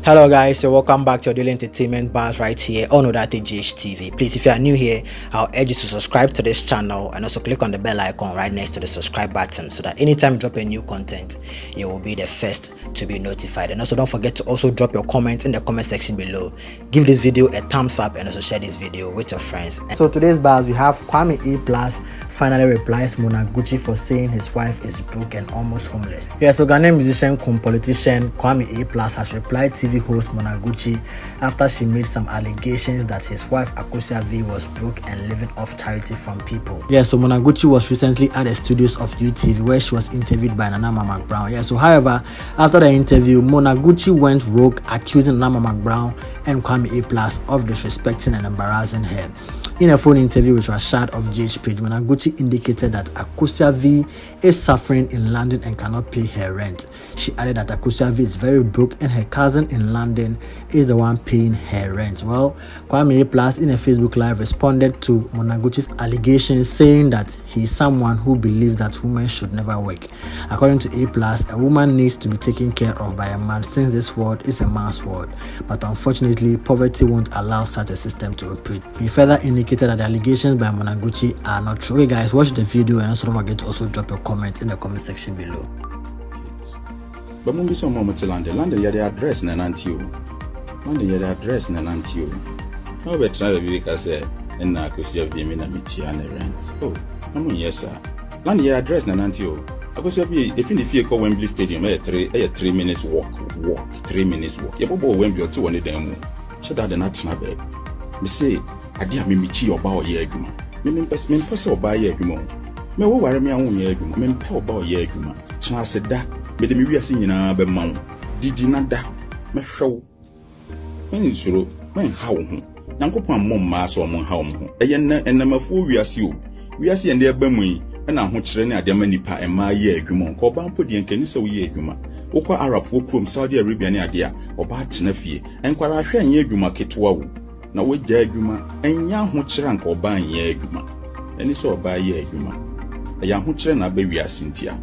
Hello guys, so welcome back to your daily entertainment bars right here on Odate GH TV. Please, if you are new here, I'll urge you to subscribe to this channel and also click on the bell icon right next to the subscribe button so that anytime you drop a new content, you will be the first to be notified. And also don't forget to also drop your comments in the comment section below. Give this video a thumbs up and also share this video with your friends. So today's bars, we have Kwame Aplus finally replies Monaguchi for saying his wife is broke and almost homeless. Yeah, so Ghanaian musician cum politician Kwame Aplus has replied TV host Monaguchi after she made some allegations that his wife Akosia V was broke and living off charity from people. Yeah, so Monaguchi was recently at the studios of UTV where she was interviewed by Nana McBrown. Yeah, so however, after the interview, Monaguchi went rogue, accusing Nana McBrown and Kwame Aplus of disrespecting and embarrassing her. In a phone interview which was shared of GH page, Monaguchi indicated that Akosia V is suffering in London and cannot pay her rent. She added that Akosia V is very broke and her cousin in London is the one paying her rent. Well, Kwame Aplus in a Facebook live responded to Monaguchi's allegations, saying that he is someone who believes that women should never work. According to Aplus, a woman needs to be taken care of by a man since this world is a man's world. But unfortunately, poverty won't allow such a system to operate. He further indicated that the allegations by Monaguchi are not true. Hey guys, watch the video and also don't forget to also drop your comment in the comment section below. But when we saw Mama London, you the address and Antio. London, you the address and Antio. How better try to be because and now because you have been in a Michiana rent. Oh, I'm yes, sir. London, you address and Antio. I was if in the vehicle Wembley Stadium, a 3 minutes walk, 3 minutes walk. You go Wembley or 2 on the demo. Shut out the nuts, my bed. Me say, I dear me Michi or Bow Yaguma. Me person or buy Yaguma. Me wo worry me own Yaguma. Me pay about Yaguma. China said that. Me the me sing in a bemon. Did you not that? Me show. Men suru, men how home. Yankopon mom mass or mon home. A yen and number 4 we are see. We are seeing their bemwe. And I'm watching a demanipa and my Yaguma. Coban put the Kenisa Yaguma. Okwa Arab folk from Saudi Arabia idea or bad Nefi. And Quarasha and Yaguma Ketwawu. Na we jaguma enya ho kire nka oban ye adwuma eni so oban ye adwuma ya ho kire na ba wi asentia